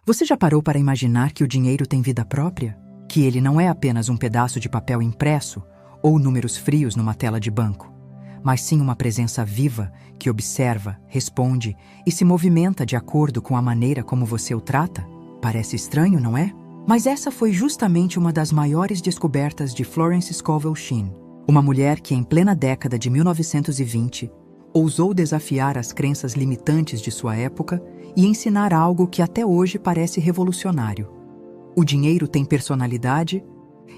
Você já parou para imaginar que o dinheiro tem vida própria? Que ele não é apenas um pedaço de papel impresso ou números frios numa tela de banco, mas sim uma presença viva que observa, responde e se movimenta de acordo com a maneira como você o trata? Parece estranho, não é? Mas essa foi justamente uma das maiores descobertas de Florence Scovel Shinn, uma mulher que, em plena década de 1920, ousou desafiar as crenças limitantes de sua época e ensinar algo que até hoje parece revolucionário. O dinheiro tem personalidade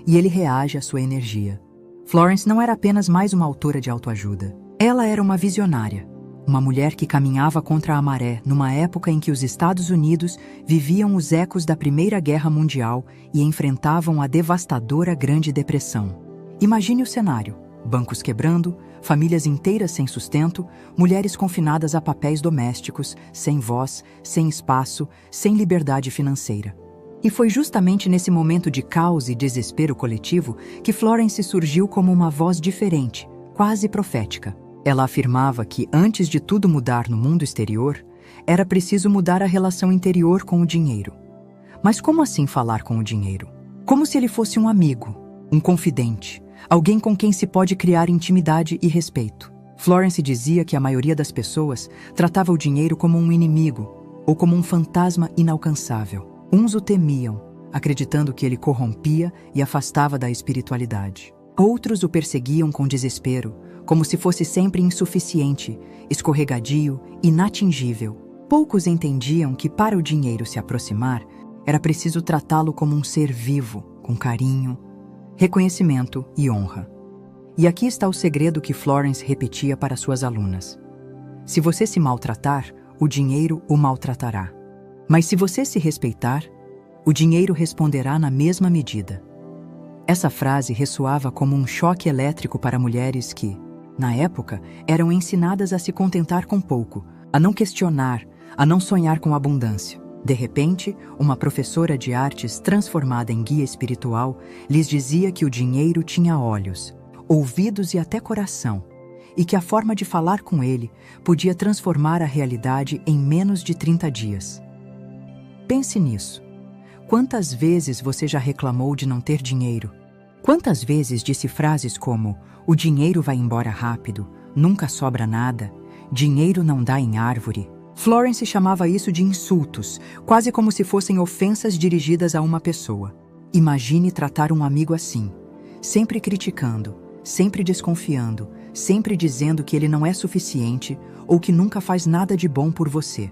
e ele reage à sua energia. Florence não era apenas mais uma autora de autoajuda. Ela era uma visionária, uma mulher que caminhava contra a maré numa época em que os Estados Unidos viviam os ecos da Primeira Guerra Mundial e enfrentavam a devastadora Grande Depressão. Imagine o cenário: bancos quebrando, famílias inteiras sem sustento, mulheres confinadas a papéis domésticos, sem voz, sem espaço, sem liberdade financeira. E foi justamente nesse momento de caos e desespero coletivo que Florence surgiu como uma voz diferente, quase profética. Ela afirmava que, antes de tudo mudar no mundo exterior, era preciso mudar a relação interior com o dinheiro. Mas como assim falar com o dinheiro? Como se ele fosse um amigo, um confidente, alguém com quem se pode criar intimidade e respeito. Florence dizia que a maioria das pessoas tratava o dinheiro como um inimigo ou como um fantasma inalcançável. Uns o temiam, acreditando que ele corrompia e afastava da espiritualidade. Outros o perseguiam com desespero, como se fosse sempre insuficiente, escorregadio, inatingível. Poucos entendiam que, para o dinheiro se aproximar, era preciso tratá-lo como um ser vivo, com carinho, reconhecimento e honra. E aqui está o segredo que Florence repetia para suas alunas: se você se maltratar, o dinheiro o maltratará. Mas se você se respeitar, o dinheiro responderá na mesma medida. Essa frase ressoava como um choque elétrico para mulheres que, na época, eram ensinadas a se contentar com pouco, a não questionar, a não sonhar com abundância. De repente, uma professora de artes transformada em guia espiritual lhes dizia que o dinheiro tinha olhos, ouvidos e até coração, e que a forma de falar com ele podia transformar a realidade em menos de 30 dias. Pense nisso. Quantas vezes você já reclamou de não ter dinheiro? Quantas vezes disse frases como: o dinheiro vai embora rápido, nunca sobra nada, dinheiro não dá em árvore? Florence chamava isso de insultos, quase como se fossem ofensas dirigidas a uma pessoa. Imagine tratar um amigo assim, sempre criticando, sempre desconfiando, sempre dizendo que ele não é suficiente ou que nunca faz nada de bom por você.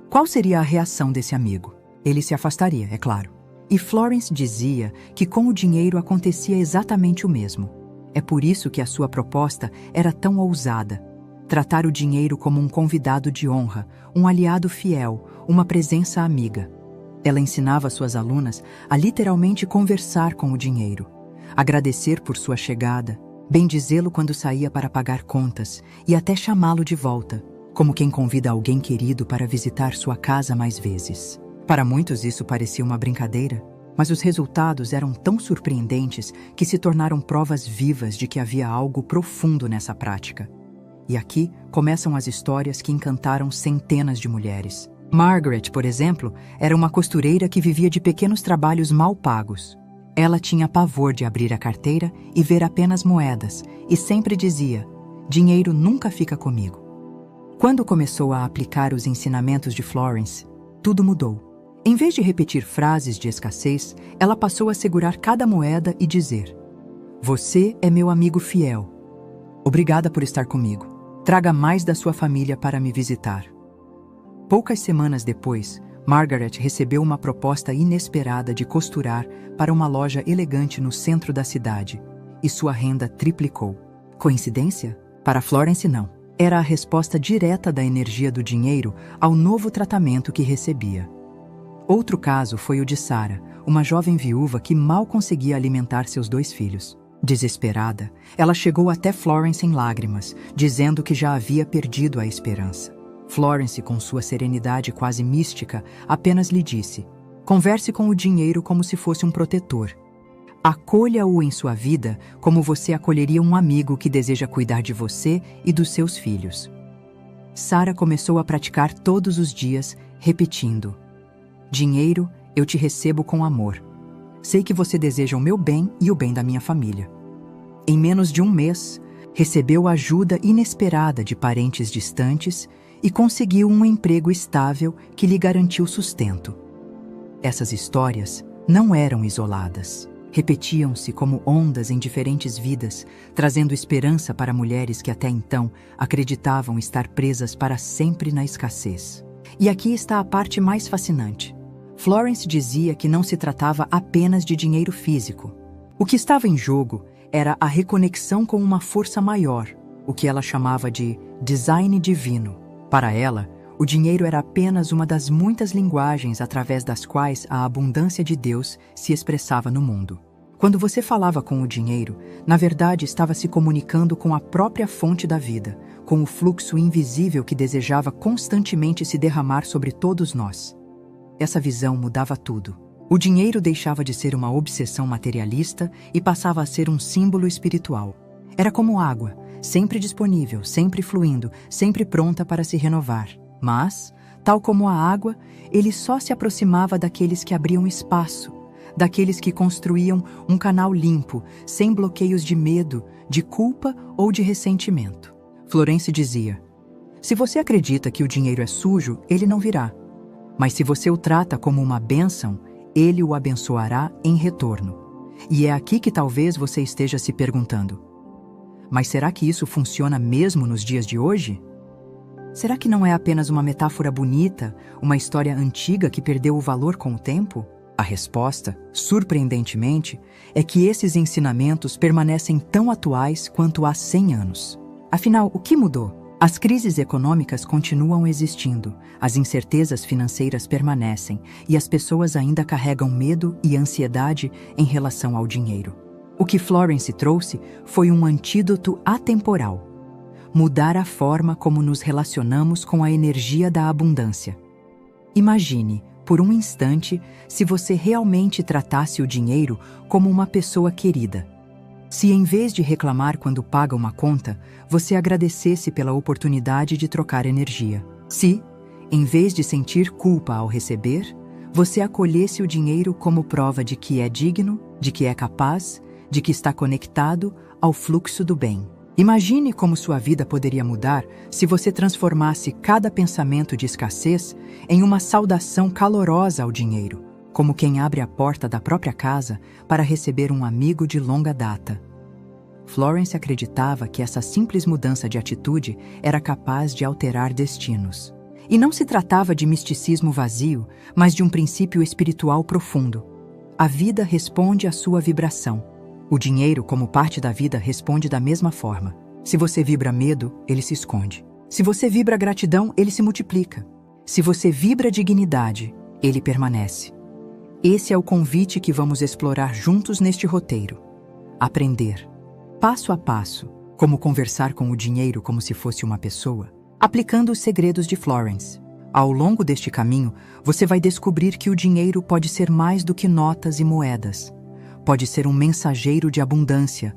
Qual seria a reação desse amigo? Ele se afastaria, é claro. E Florence dizia que com o dinheiro acontecia exatamente o mesmo. É por isso que a sua proposta era tão ousada: tratar o dinheiro como um convidado de honra, um aliado fiel, uma presença amiga. Ela ensinava suas alunas a literalmente conversar com o dinheiro, agradecer por sua chegada, bendizê-lo quando saía para pagar contas e até chamá-lo de volta, como quem convida alguém querido para visitar sua casa mais vezes. Para muitos isso parecia uma brincadeira, mas os resultados eram tão surpreendentes que se tornaram provas vivas de que havia algo profundo nessa prática. E aqui começam as histórias que encantaram centenas de mulheres. Margaret, por exemplo, era uma costureira que vivia de pequenos trabalhos mal pagos. Ela tinha pavor de abrir a carteira e ver apenas moedas, e sempre dizia: dinheiro nunca fica comigo. Quando começou a aplicar os ensinamentos de Florence, tudo mudou. Em vez de repetir frases de escassez, ela passou a segurar cada moeda e dizer: você é meu amigo fiel. Obrigada por estar comigo. Traga mais da sua família para me visitar. Poucas semanas depois, Margaret recebeu uma proposta inesperada de costurar para uma loja elegante no centro da cidade, e sua renda triplicou. Coincidência? Para Florence, não. Era a resposta direta da energia do dinheiro ao novo tratamento que recebia. Outro caso foi o de Sarah, uma jovem viúva que mal conseguia alimentar seus 2 filhos. Desesperada, ela chegou até Florence em lágrimas, dizendo que já havia perdido a esperança. Florence, com sua serenidade quase mística, apenas lhe disse: converse com o dinheiro como se fosse um protetor. Acolha-o em sua vida como você acolheria um amigo que deseja cuidar de você e dos seus filhos. Sarah começou a praticar todos os dias, repetindo: Dinheiro, eu te recebo com amor. Sei que você deseja o meu bem e o bem da minha família. Em menos de um mês, recebeu ajuda inesperada de parentes distantes e conseguiu um emprego estável que lhe garantiu sustento. Essas histórias não eram isoladas. Repetiam-se como ondas em diferentes vidas, trazendo esperança para mulheres que até então acreditavam estar presas para sempre na escassez. E aqui está a parte mais fascinante. Florence dizia que não se tratava apenas de dinheiro físico. O que estava em jogo era a reconexão com uma força maior, o que ela chamava de design divino. Para ela, o dinheiro era apenas uma das muitas linguagens através das quais a abundância de Deus se expressava no mundo. Quando você falava com o dinheiro, na verdade estava se comunicando com a própria fonte da vida, com o fluxo invisível que desejava constantemente se derramar sobre todos nós. Essa visão mudava tudo. O dinheiro deixava de ser uma obsessão materialista e passava a ser um símbolo espiritual. Era como água, sempre disponível, sempre fluindo, sempre pronta para se renovar. Mas, tal como a água, ele só se aproximava daqueles que abriam espaço, daqueles que construíam um canal limpo, sem bloqueios de medo, de culpa ou de ressentimento. Florence dizia: se você acredita que o dinheiro é sujo, ele não virá. Mas se você o trata como uma bênção, ele o abençoará em retorno. E é aqui que talvez você esteja se perguntando: mas será que isso funciona mesmo nos dias de hoje? Será que não é apenas uma metáfora bonita, uma história antiga que perdeu o valor com o tempo? A resposta, surpreendentemente, é que esses ensinamentos permanecem tão atuais quanto há 100 anos. Afinal, o que mudou? As crises econômicas continuam existindo, as incertezas financeiras permanecem e as pessoas ainda carregam medo e ansiedade em relação ao dinheiro. O que Florence trouxe foi um antídoto atemporal: mudar a forma como nos relacionamos com a energia da abundância. Imagine, por um instante, se você realmente tratasse o dinheiro como uma pessoa querida. Se, em vez de reclamar quando paga uma conta, você agradecesse pela oportunidade de trocar energia. Se, em vez de sentir culpa ao receber, você acolhesse o dinheiro como prova de que é digno, de que é capaz, de que está conectado ao fluxo do bem. Imagine como sua vida poderia mudar se você transformasse cada pensamento de escassez em uma saudação calorosa ao dinheiro, como quem abre a porta da própria casa para receber um amigo de longa data. Florence acreditava que essa simples mudança de atitude era capaz de alterar destinos. E não se tratava de misticismo vazio, mas de um princípio espiritual profundo. A vida responde à sua vibração. O dinheiro, como parte da vida, responde da mesma forma. Se você vibra medo, ele se esconde. Se você vibra gratidão, ele se multiplica. Se você vibra dignidade, ele permanece. Esse é o convite que vamos explorar juntos neste roteiro. Aprender, passo a passo, como conversar com o dinheiro como se fosse uma pessoa, aplicando os segredos de Florence. Ao longo deste caminho, você vai descobrir que o dinheiro pode ser mais do que notas e moedas. Pode ser um mensageiro de abundância,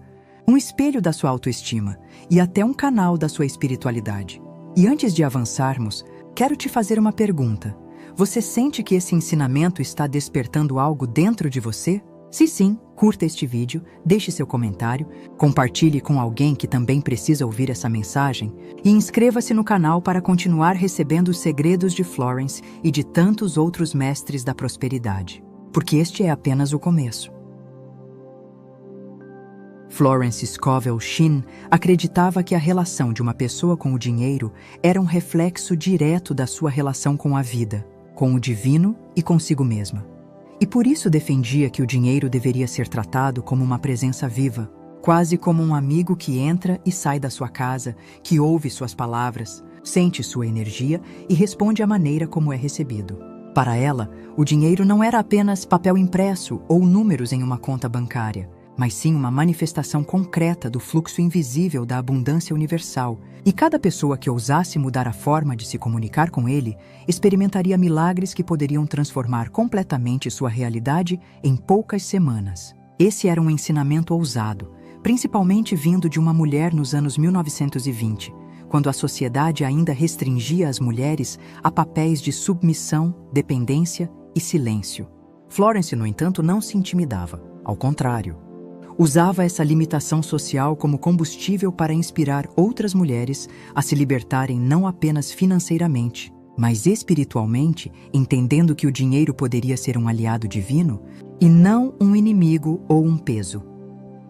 um espelho da sua autoestima e até um canal da sua espiritualidade. E antes de avançarmos, quero te fazer uma pergunta. Você sente que esse ensinamento está despertando algo dentro de você? Se sim, curta este vídeo, deixe seu comentário, compartilhe com alguém que também precisa ouvir essa mensagem e inscreva-se no canal para continuar recebendo os segredos de Florence e de tantos outros mestres da prosperidade. Porque este é apenas o começo. Florence Scovel Shinn acreditava que a relação de uma pessoa com o dinheiro era um reflexo direto da sua relação com a vida, com o divino e consigo mesma. E por isso defendia que o dinheiro deveria ser tratado como uma presença viva, quase como um amigo que entra e sai da sua casa, que ouve suas palavras, sente sua energia e responde à maneira como é recebido. Para ela, o dinheiro não era apenas papel impresso ou números em uma conta bancária, mas sim uma manifestação concreta do fluxo invisível da abundância universal, e cada pessoa que ousasse mudar a forma de se comunicar com ele experimentaria milagres que poderiam transformar completamente sua realidade em poucas semanas. Esse era um ensinamento ousado, principalmente vindo de uma mulher nos anos 1920, quando a sociedade ainda restringia as mulheres a papéis de submissão, dependência e silêncio. Florence, no entanto, não se intimidava. Ao contrário, usava essa limitação social como combustível para inspirar outras mulheres a se libertarem não apenas financeiramente, mas espiritualmente, entendendo que o dinheiro poderia ser um aliado divino e não um inimigo ou um peso.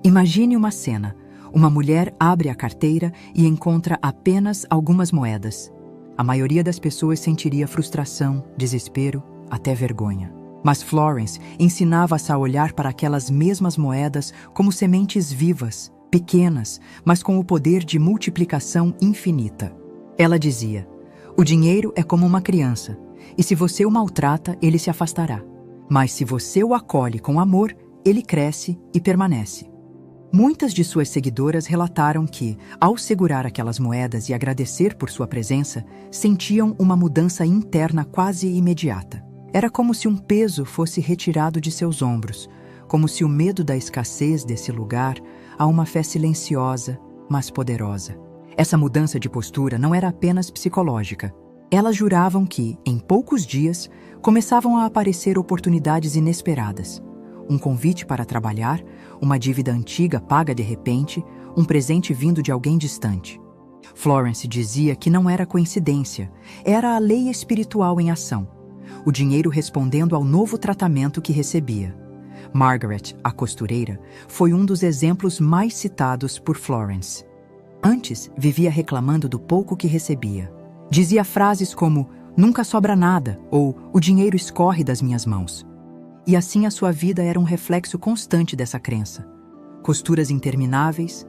Imagine uma cena. Uma mulher abre a carteira e encontra apenas algumas moedas. A maioria das pessoas sentiria frustração, desespero, até vergonha. Mas Florence ensinava-se a olhar para aquelas mesmas moedas como sementes vivas, pequenas, mas com o poder de multiplicação infinita. Ela dizia: o dinheiro é como uma criança, e se você o maltrata, ele se afastará. Mas se você o acolhe com amor, ele cresce e permanece. Muitas de suas seguidoras relataram que, ao segurar aquelas moedas e agradecer por sua presença, sentiam uma mudança interna quase imediata. Era como se um peso fosse retirado de seus ombros, como se o medo da escassez desse lugar a uma fé silenciosa, mas poderosa. Essa mudança de postura não era apenas psicológica. Elas juravam que, em poucos dias, começavam a aparecer oportunidades inesperadas. Um convite para trabalhar, uma dívida antiga paga de repente, um presente vindo de alguém distante. Florence dizia que não era coincidência, era a lei espiritual em ação. O dinheiro respondendo ao novo tratamento que recebia. Margaret, a costureira, foi um dos exemplos mais citados por Florence. Antes, vivia reclamando do pouco que recebia. Dizia frases como, nunca sobra nada, ou o dinheiro escorre das minhas mãos. E assim a sua vida era um reflexo constante dessa crença. Costuras intermináveis,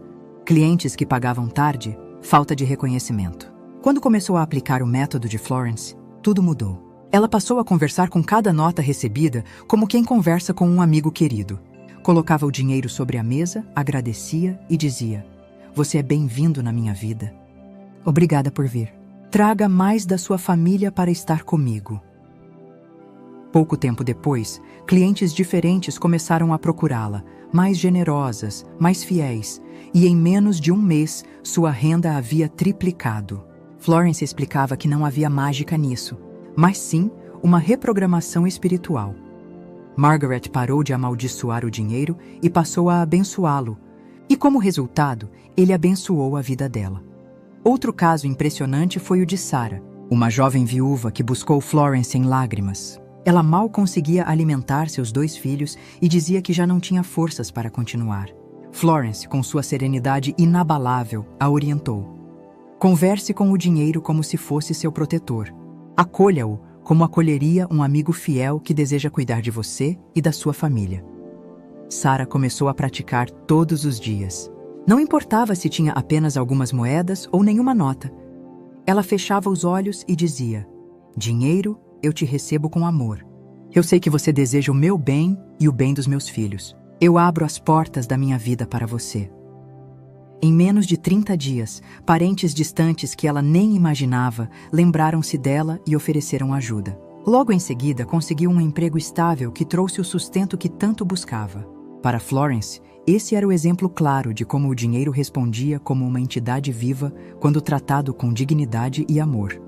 clientes que pagavam tarde, falta de reconhecimento. Quando começou a aplicar o método de Florence, tudo mudou. Ela passou a conversar com cada nota recebida como quem conversa com um amigo querido. Colocava o dinheiro sobre a mesa, agradecia e dizia: você é bem-vindo na minha vida. Obrigada por vir. Traga mais da sua família para estar comigo. Pouco tempo depois, clientes diferentes começaram a procurá-la, mais generosas, mais fiéis, e em menos de um mês, sua renda havia triplicado. Florence explicava que não havia mágica nisso, mas sim uma reprogramação espiritual. Margaret parou de amaldiçoar o dinheiro e passou a abençoá-lo, e como resultado, ele abençoou a vida dela. Outro caso impressionante foi o de Sarah, uma jovem viúva que buscou Florence em lágrimas. Ela mal conseguia alimentar seus 2 filhos e dizia que já não tinha forças para continuar. Florence, com sua serenidade inabalável, a orientou. Converse com o dinheiro como se fosse seu protetor. Acolha-o como acolheria um amigo fiel que deseja cuidar de você e da sua família. Sarah começou a praticar todos os dias. Não importava se tinha apenas algumas moedas ou nenhuma nota. Ela fechava os olhos e dizia: dinheiro, eu te recebo com amor. Eu sei que você deseja o meu bem e o bem dos meus filhos. Eu abro as portas da minha vida para você. Em menos de 30 dias, parentes distantes que ela nem imaginava lembraram-se dela e ofereceram ajuda. Logo em seguida, conseguiu um emprego estável que trouxe o sustento que tanto buscava. Para Florence, esse era o exemplo claro de como o dinheiro respondia como uma entidade viva quando tratado com dignidade e amor.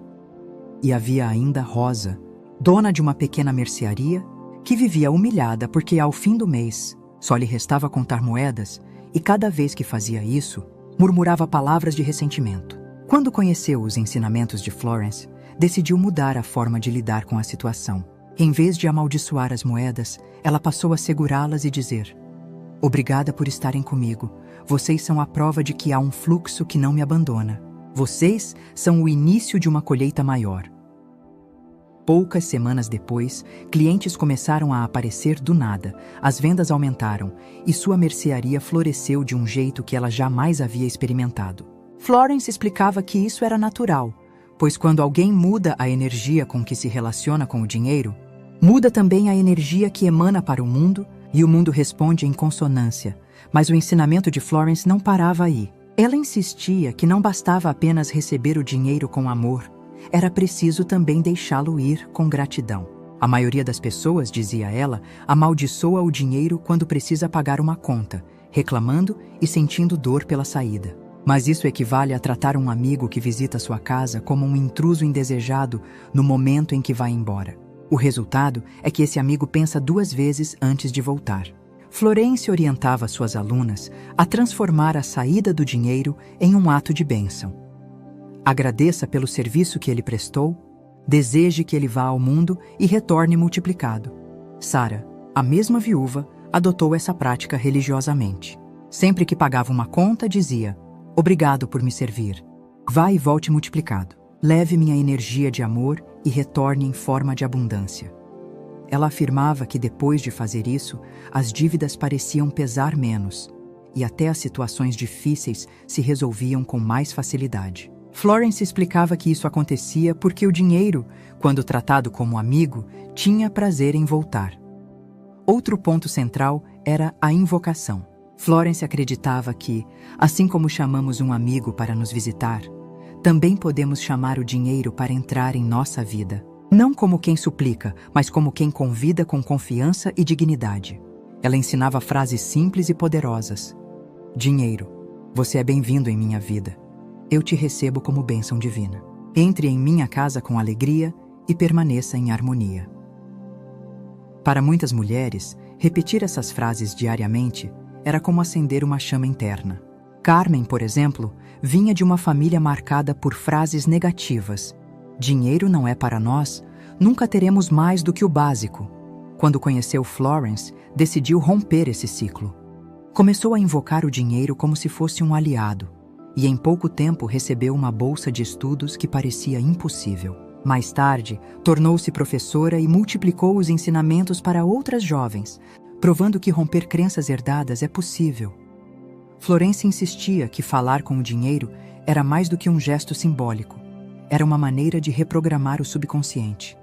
E havia ainda Rosa, dona de uma pequena mercearia, que vivia humilhada porque ao fim do mês só lhe restava contar moedas e cada vez que fazia isso, murmurava palavras de ressentimento. Quando conheceu os ensinamentos de Florence, decidiu mudar a forma de lidar com a situação. Em vez de amaldiçoar as moedas, ela passou a segurá-las e dizer: obrigada por estarem comigo. Vocês são a prova de que há um fluxo que não me abandona. Vocês são o início de uma colheita maior. Poucas semanas depois, clientes começaram a aparecer do nada, as vendas aumentaram e sua mercearia floresceu de um jeito que ela jamais havia experimentado. Florence explicava que isso era natural, pois quando alguém muda a energia com que se relaciona com o dinheiro, muda também a energia que emana para o mundo e o mundo responde em consonância. Mas o ensinamento de Florence não parava aí. Ela insistia que não bastava apenas receber o dinheiro com amor, era preciso também deixá-lo ir com gratidão. A maioria das pessoas, dizia ela, amaldiçoa o dinheiro quando precisa pagar uma conta, reclamando e sentindo dor pela saída. Mas isso equivale a tratar um amigo que visita sua casa como um intruso indesejado no momento em que vai embora. O resultado é que esse amigo pensa 2 vezes antes de voltar. Florence orientava suas alunas a transformar a saída do dinheiro em um ato de bênção. Agradeça pelo serviço que ele prestou, deseje que ele vá ao mundo e retorne multiplicado. Sarah, a mesma viúva, adotou essa prática religiosamente. Sempre que pagava uma conta, dizia: "Obrigado por me servir. Vá e volte multiplicado. Leve minha energia de amor e retorne em forma de abundância." Ela afirmava que depois de fazer isso, as dívidas pareciam pesar menos e até as situações difíceis se resolviam com mais facilidade. Florence explicava que isso acontecia porque o dinheiro, quando tratado como amigo, tinha prazer em voltar. Outro ponto central era a invocação. Florence acreditava que, assim como chamamos um amigo para nos visitar, também podemos chamar o dinheiro para entrar em nossa vida. Não como quem suplica, mas como quem convida com confiança e dignidade. Ela ensinava frases simples e poderosas. Dinheiro, você é bem-vindo em minha vida. Eu te recebo como bênção divina. Entre em minha casa com alegria e permaneça em harmonia. Para muitas mulheres, repetir essas frases diariamente era como acender uma chama interna. Carmen, por exemplo, vinha de uma família marcada por frases negativas. Dinheiro não é para nós, nunca teremos mais do que o básico. Quando conheceu Florence, decidiu romper esse ciclo. Começou a invocar o dinheiro como se fosse um aliado, e em pouco tempo recebeu uma bolsa de estudos que parecia impossível. Mais tarde, tornou-se professora e multiplicou os ensinamentos para outras jovens, provando que romper crenças herdadas é possível. Florence insistia que falar com o dinheiro era mais do que um gesto simbólico. Era uma maneira de reprogramar o subconsciente.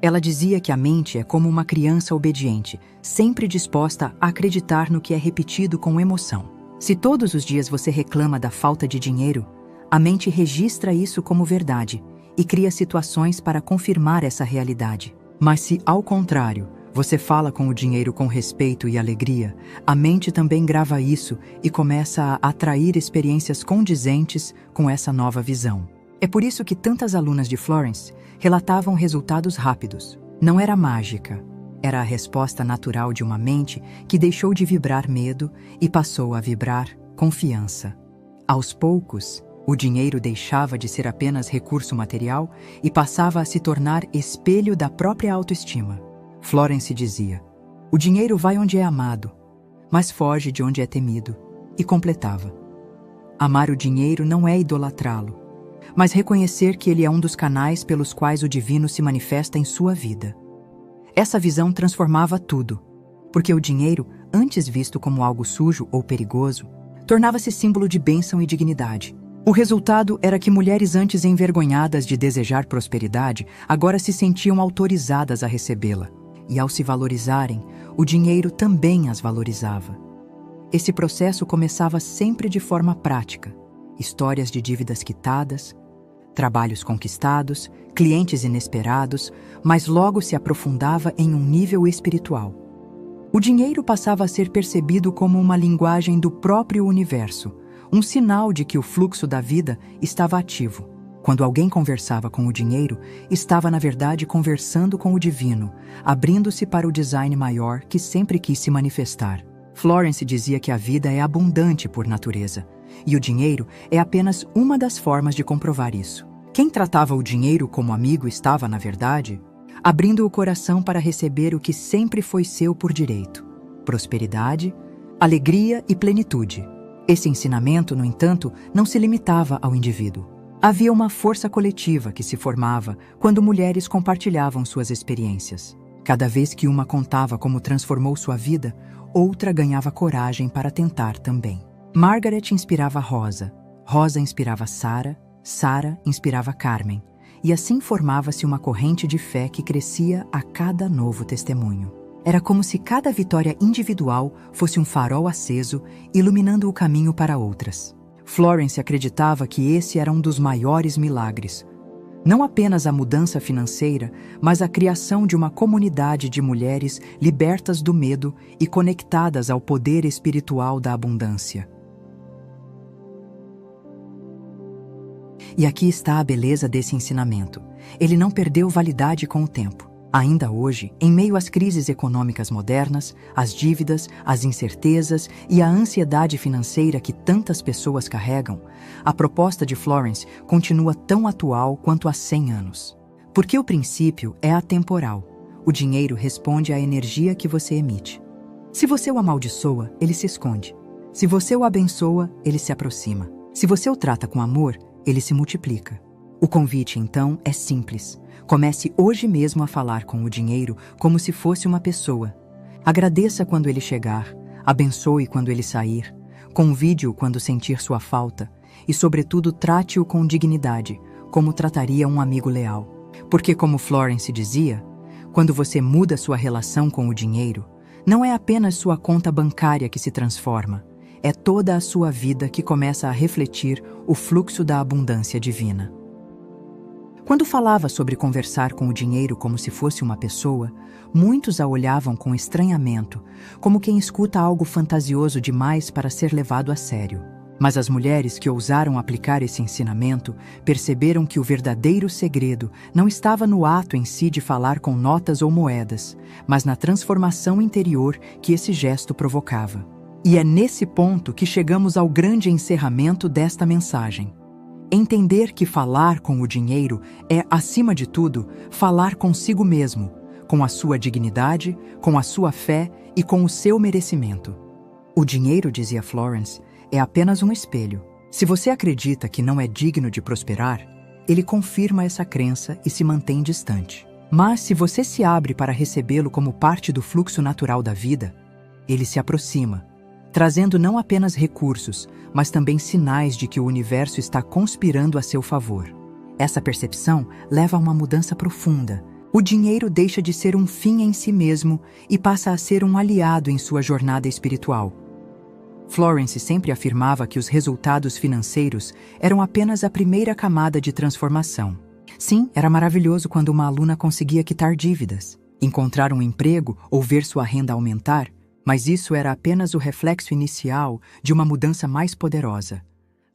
Ela dizia que a mente é como uma criança obediente, sempre disposta a acreditar no que é repetido com emoção. Se todos os dias você reclama da falta de dinheiro, a mente registra isso como verdade e cria situações para confirmar essa realidade. Mas se, ao contrário, você fala com o dinheiro com respeito e alegria, a mente também grava isso e começa a atrair experiências condizentes com essa nova visão. É por isso que tantas alunas de Florence relatavam resultados rápidos. Não era mágica, era a resposta natural de uma mente que deixou de vibrar medo e passou a vibrar confiança. Aos poucos, o dinheiro deixava de ser apenas recurso material e passava a se tornar espelho da própria autoestima. Florence dizia: "O dinheiro vai onde é amado, mas foge de onde é temido." E completava: "Amar o dinheiro não é idolatrá-lo, mas reconhecer que ele é um dos canais pelos quais o divino se manifesta em sua vida." Essa visão transformava tudo, porque o dinheiro, antes visto como algo sujo ou perigoso, tornava-se símbolo de bênção e dignidade. O resultado era que mulheres antes envergonhadas de desejar prosperidade, agora se sentiam autorizadas a recebê-la. E ao se valorizarem, o dinheiro também as valorizava. Esse processo começava sempre de forma prática. Histórias de dívidas quitadas, trabalhos conquistados, clientes inesperados, mas logo se aprofundava em um nível espiritual. O dinheiro passava a ser percebido como uma linguagem do próprio universo, um sinal de que o fluxo da vida estava ativo. Quando alguém conversava com o dinheiro, estava na verdade conversando com o divino, abrindo-se para o design maior que sempre quis se manifestar. Florence dizia que a vida é abundante por natureza, e o dinheiro é apenas uma das formas de comprovar isso. Quem tratava o dinheiro como amigo estava, na verdade, abrindo o coração para receber o que sempre foi seu por direito: prosperidade, alegria e plenitude. Esse ensinamento, no entanto, não se limitava ao indivíduo. Havia uma força coletiva que se formava quando mulheres compartilhavam suas experiências. Cada vez que uma contava como transformou sua vida, outra ganhava coragem para tentar também. Margaret inspirava Rosa, Rosa inspirava Sarah, Sarah inspirava Carmen, e assim formava-se uma corrente de fé que crescia a cada novo testemunho. Era como se cada vitória individual fosse um farol aceso, iluminando o caminho para outras. Florence acreditava que esse era um dos maiores milagres. Não apenas a mudança financeira, mas a criação de uma comunidade de mulheres libertas do medo e conectadas ao poder espiritual da abundância. E aqui está a beleza desse ensinamento. Ele não perdeu validade com o tempo. Ainda hoje, em meio às crises econômicas modernas, às dívidas, às incertezas e à ansiedade financeira que tantas pessoas carregam, a proposta de Florence continua tão atual quanto há 100 anos. Porque o princípio é atemporal. O dinheiro responde à energia que você emite. Se você o amaldiçoa, ele se esconde. Se você o abençoa, ele se aproxima. Se você o trata com amor, ele se multiplica. O convite, então, é simples. Comece hoje mesmo a falar com o dinheiro como se fosse uma pessoa. Agradeça quando ele chegar, abençoe quando ele sair, convide-o quando sentir sua falta e, sobretudo, trate-o com dignidade, como trataria um amigo leal. Porque, como Florence dizia, quando você muda sua relação com o dinheiro, não é apenas sua conta bancária que se transforma, é toda a sua vida que começa a refletir o fluxo da abundância divina. Quando falava sobre conversar com o dinheiro como se fosse uma pessoa, muitos a olhavam com estranhamento, como quem escuta algo fantasioso demais para ser levado a sério. Mas as mulheres que ousaram aplicar esse ensinamento perceberam que o verdadeiro segredo não estava no ato em si de falar com notas ou moedas, mas na transformação interior que esse gesto provocava. E é nesse ponto que chegamos ao grande encerramento desta mensagem. Entender que falar com o dinheiro é, acima de tudo, falar consigo mesmo, com a sua dignidade, com a sua fé e com o seu merecimento. O dinheiro, dizia Florence, é apenas um espelho. Se você acredita que não é digno de prosperar, ele confirma essa crença e se mantém distante. Mas se você se abre para recebê-lo como parte do fluxo natural da vida, ele se aproxima, trazendo não apenas recursos, mas também sinais de que o universo está conspirando a seu favor. Essa percepção leva a uma mudança profunda. O dinheiro deixa de ser um fim em si mesmo e passa a ser um aliado em sua jornada espiritual. Florence sempre afirmava que os resultados financeiros eram apenas a primeira camada de transformação. Sim, era maravilhoso quando uma aluna conseguia quitar dívidas, encontrar um emprego ou ver sua renda aumentar, mas isso era apenas o reflexo inicial de uma mudança mais poderosa,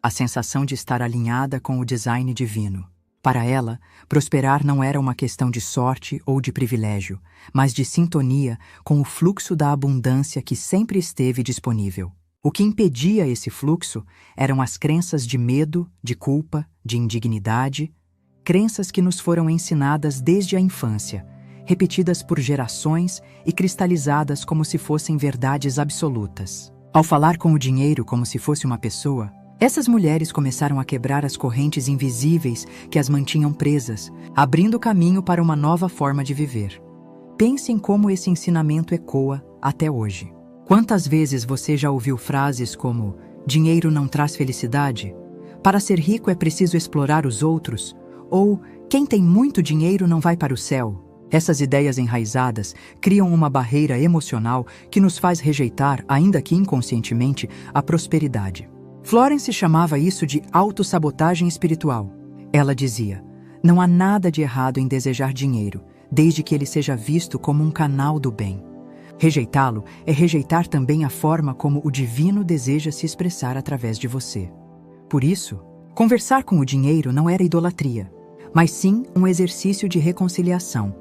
a sensação de estar alinhada com o design divino. Para ela, prosperar não era uma questão de sorte ou de privilégio, mas de sintonia com o fluxo da abundância que sempre esteve disponível. O que impedia esse fluxo eram as crenças de medo, de culpa, de indignidade, crenças que nos foram ensinadas desde a infância, repetidas por gerações e cristalizadas como se fossem verdades absolutas. Ao falar com o dinheiro como se fosse uma pessoa, essas mulheres começaram a quebrar as correntes invisíveis que as mantinham presas, abrindo caminho para uma nova forma de viver. Pense em como esse ensinamento ecoa até hoje. Quantas vezes você já ouviu frases como "dinheiro não traz felicidade", "para ser rico é preciso explorar os outros", ou "quem tem muito dinheiro não vai para o céu"? Essas ideias enraizadas criam uma barreira emocional que nos faz rejeitar, ainda que inconscientemente, a prosperidade. Florence chamava isso de autossabotagem espiritual. Ela dizia: não há nada de errado em desejar dinheiro, desde que ele seja visto como um canal do bem. Rejeitá-lo é rejeitar também a forma como o divino deseja se expressar através de você. Por isso, conversar com o dinheiro não era idolatria, mas sim um exercício de reconciliação.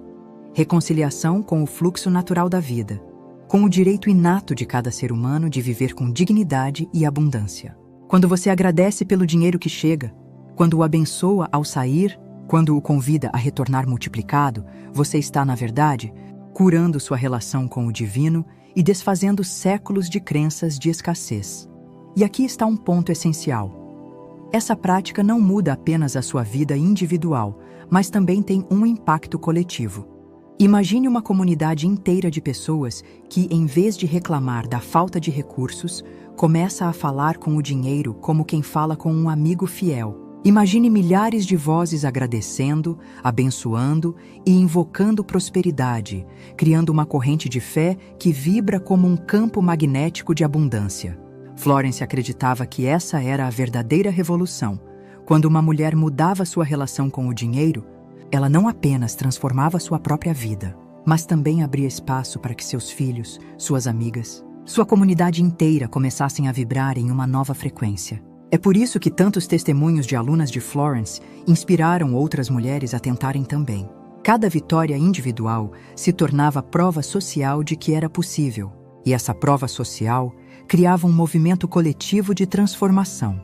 Reconciliação com o fluxo natural da vida, com o direito inato de cada ser humano de viver com dignidade e abundância. Quando você agradece pelo dinheiro que chega, quando o abençoa ao sair, quando o convida a retornar multiplicado, você está, na verdade, curando sua relação com o divino e desfazendo séculos de crenças de escassez. E aqui está um ponto essencial. Essa prática não muda apenas a sua vida individual, mas também tem um impacto coletivo. Imagine uma comunidade inteira de pessoas que, em vez de reclamar da falta de recursos, começa a falar com o dinheiro como quem fala com um amigo fiel. Imagine milhares de vozes agradecendo, abençoando e invocando prosperidade, criando uma corrente de fé que vibra como um campo magnético de abundância. Florence acreditava que essa era a verdadeira revolução. Quando uma mulher mudava sua relação com o dinheiro, ela não apenas transformava sua própria vida, mas também abria espaço para que seus filhos, suas amigas, sua comunidade inteira começassem a vibrar em uma nova frequência. É por isso que tantos testemunhos de alunas de Florence inspiraram outras mulheres a tentarem também. Cada vitória individual se tornava prova social de que era possível, e essa prova social criava um movimento coletivo de transformação.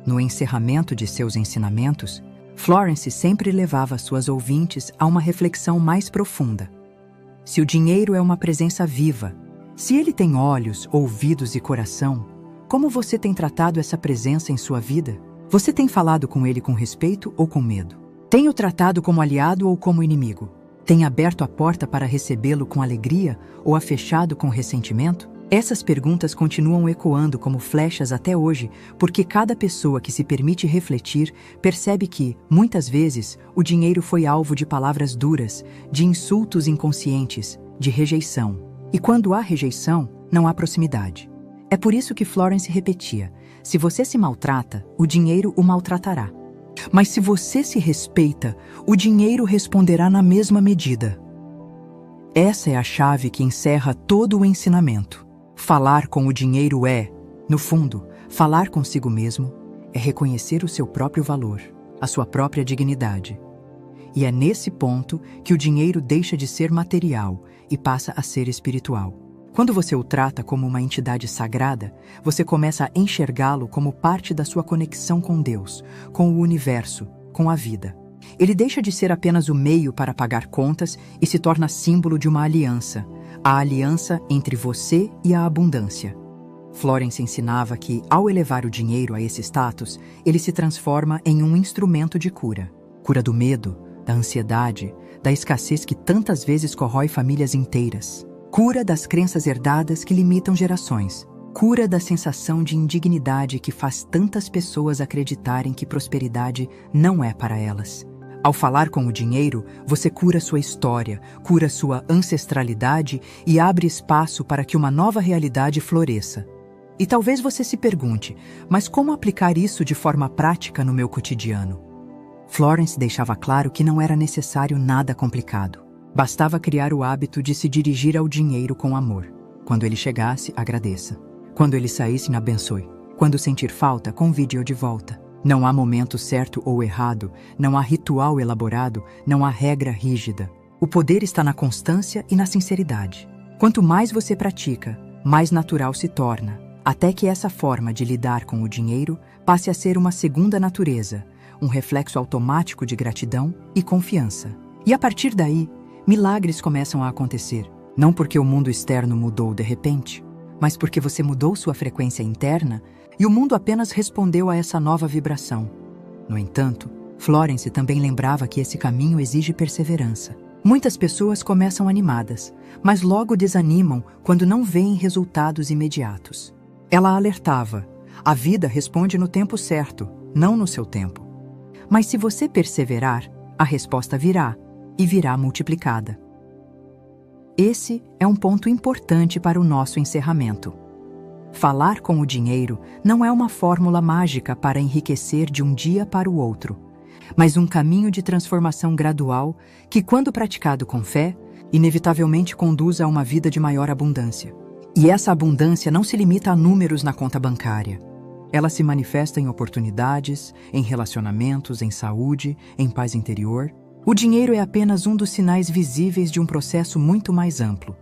No encerramento de seus ensinamentos, Florence sempre levava suas ouvintes a uma reflexão mais profunda. Se o dinheiro é uma presença viva, se ele tem olhos, ouvidos e coração, como você tem tratado essa presença em sua vida? Você tem falado com ele com respeito ou com medo? Tem o tratado como aliado ou como inimigo? Tem aberto a porta para recebê-lo com alegria ou a fechado com ressentimento? Essas perguntas continuam ecoando como flechas até hoje, porque cada pessoa que se permite refletir percebe que, muitas vezes, o dinheiro foi alvo de palavras duras, de insultos inconscientes, de rejeição. E quando há rejeição, não há proximidade. É por isso que Florence repetia: se você se maltrata, o dinheiro o maltratará. Mas se você se respeita, o dinheiro responderá na mesma medida. Essa é a chave que encerra todo o ensinamento. Falar com o dinheiro é, no fundo, falar consigo mesmo, é reconhecer o seu próprio valor, a sua própria dignidade. E é nesse ponto que o dinheiro deixa de ser material e passa a ser espiritual. Quando você o trata como uma entidade sagrada, você começa a enxergá-lo como parte da sua conexão com Deus, com o universo, com a vida. Ele deixa de ser apenas o meio para pagar contas e se torna símbolo de uma aliança, a aliança entre você e a abundância. Florence ensinava que, ao elevar o dinheiro a esse status, ele se transforma em um instrumento de cura. Cura do medo, da ansiedade, da escassez que tantas vezes corrói famílias inteiras. Cura das crenças herdadas que limitam gerações. Cura da sensação de indignidade que faz tantas pessoas acreditarem que prosperidade não é para elas. Ao falar com o dinheiro, você cura sua história, cura sua ancestralidade e abre espaço para que uma nova realidade floresça. E talvez você se pergunte, mas como aplicar isso de forma prática no meu cotidiano? Florence deixava claro que não era necessário nada complicado. Bastava criar o hábito de se dirigir ao dinheiro com amor. Quando ele chegasse, agradeça. Quando ele saísse, abençoe. Quando sentir falta, convide-o de volta. Não há momento certo ou errado, não há ritual elaborado, não há regra rígida. O poder está na constância e na sinceridade. Quanto mais você pratica, mais natural se torna, até que essa forma de lidar com o dinheiro passe a ser uma segunda natureza, um reflexo automático de gratidão e confiança. E a partir daí, milagres começam a acontecer, não porque o mundo externo mudou de repente, mas porque você mudou sua frequência interna e o mundo apenas respondeu a essa nova vibração. No entanto, Florence também lembrava que esse caminho exige perseverança. Muitas pessoas começam animadas, mas logo desanimam quando não veem resultados imediatos. Ela alertava: a vida responde no tempo certo, não no seu tempo. Mas se você perseverar, a resposta virá, e virá multiplicada. Esse é um ponto importante para o nosso encerramento. Falar com o dinheiro não é uma fórmula mágica para enriquecer de um dia para o outro, mas um caminho de transformação gradual que, quando praticado com fé, inevitavelmente conduz a uma vida de maior abundância. E essa abundância não se limita a números na conta bancária. Ela se manifesta em oportunidades, em relacionamentos, em saúde, em paz interior. O dinheiro é apenas um dos sinais visíveis de um processo muito mais amplo.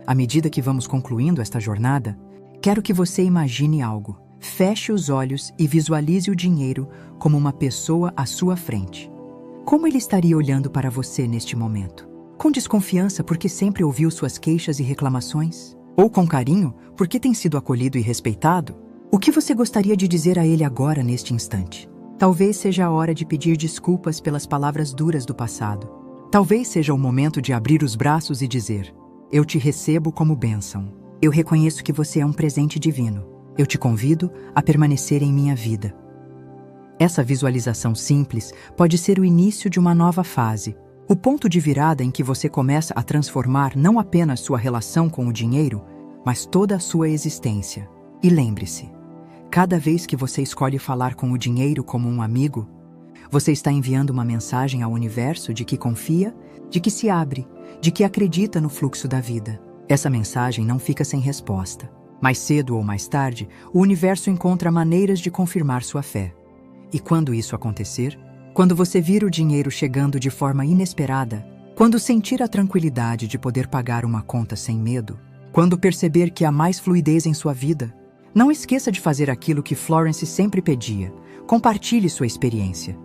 À medida que vamos concluindo esta jornada, quero que você imagine algo. Feche os olhos e visualize o dinheiro como uma pessoa à sua frente. Como ele estaria olhando para você neste momento? Com desconfiança porque sempre ouviu suas queixas e reclamações? Ou com carinho porque tem sido acolhido e respeitado? O que você gostaria de dizer a ele agora neste instante? Talvez seja a hora de pedir desculpas pelas palavras duras do passado. Talvez seja o momento de abrir os braços e dizer: eu te recebo como bênção. Eu reconheço que você é um presente divino. Eu te convido a permanecer em minha vida. Essa visualização simples pode ser o início de uma nova fase, o ponto de virada em que você começa a transformar não apenas sua relação com o dinheiro, mas toda a sua existência. E lembre-se, cada vez que você escolhe falar com o dinheiro como um amigo, você está enviando uma mensagem ao universo de que confia, de que se abre, de que acredita no fluxo da vida. Essa mensagem não fica sem resposta. Mais cedo ou mais tarde, o universo encontra maneiras de confirmar sua fé. E quando isso acontecer, Quando você vir o dinheiro chegando de forma inesperada, quando sentir a tranquilidade de poder pagar uma conta sem medo, quando perceber que há mais fluidez em sua vida, não esqueça de fazer aquilo que Florence sempre pedia. Compartilhe sua experiência.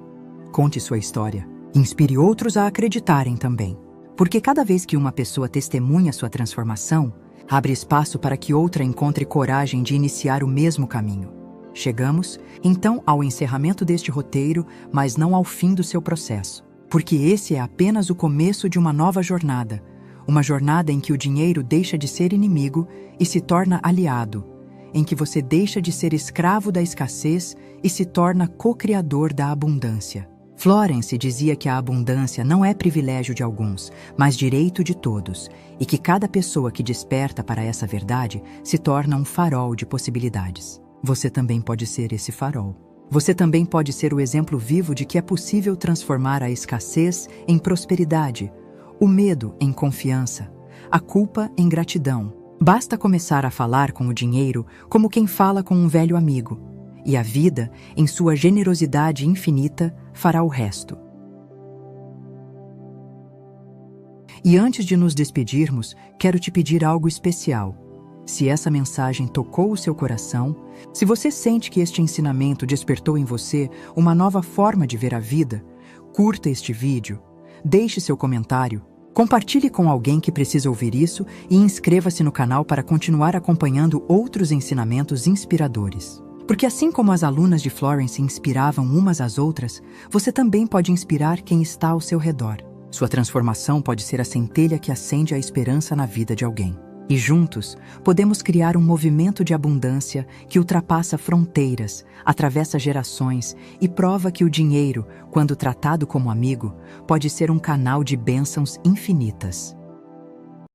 Conte sua história. Inspire outros a acreditarem também. Porque cada vez que uma pessoa testemunha sua transformação, abre espaço para que outra encontre coragem de iniciar o mesmo caminho. Chegamos, então, ao encerramento deste roteiro, mas não ao fim do seu processo. Porque esse é apenas o começo de uma nova jornada. Uma jornada em que o dinheiro deixa de ser inimigo e se torna aliado. Em que você deixa de ser escravo da escassez e se torna co-criador da abundância. Florence dizia que a abundância não é privilégio de alguns, mas direito de todos, e que cada pessoa que desperta para essa verdade se torna um farol de possibilidades. Você também pode ser esse farol. Você também pode ser o exemplo vivo de que é possível transformar a escassez em prosperidade, o medo em confiança, a culpa em gratidão. Basta começar a falar com o dinheiro como quem fala com um velho amigo, e a vida, em sua generosidade infinita, fará o resto. E antes de nos despedirmos, quero te pedir algo especial. Se essa mensagem tocou o seu coração, se você sente que este ensinamento despertou em você uma nova forma de ver a vida, curta este vídeo, deixe seu comentário, compartilhe com alguém que precisa ouvir isso e inscreva-se no canal para continuar acompanhando outros ensinamentos inspiradores. Porque assim como as alunas de Florence inspiravam umas às outras, você também pode inspirar quem está ao seu redor. Sua transformação pode ser a centelha que acende a esperança na vida de alguém. E juntos, podemos criar um movimento de abundância que ultrapassa fronteiras, atravessa gerações e prova que o dinheiro, quando tratado como amigo, pode ser um canal de bênçãos infinitas.